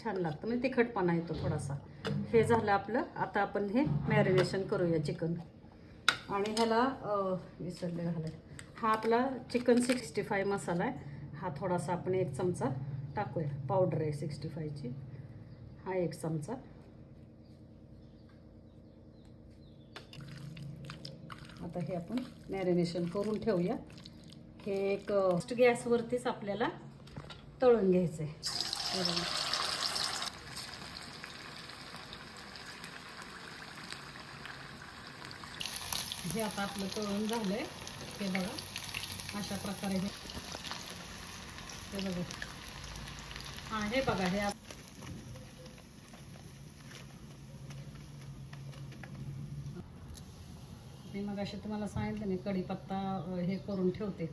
छान लागतं, म्हणजे तिखटपणा येतो थोडासा. हे झालं आपलं. आता आपण हे मॅरिनेशन करूया चिकन. आणि ह्याला विसरले घालायला, हा आपला चिकन 65 मसाला आहे. हा थोडासा आपण 1 चमचा टाकूया. पावडर आहे 65ची, हा 1 चमचा. आता हे आपण मॅरिनेशन करून ठेवूया. हे एक गॅसवरतीच आपल्याला तळून घ्यायचं आहे. हे आता आपलं तळून झालं आहे. हे बघा अशा प्रकारे हे बघा. हां हे बघा, हे मी मग असे तुम्हाला सांगितलं नाही, कढीपत्ता हे करून ठेवते.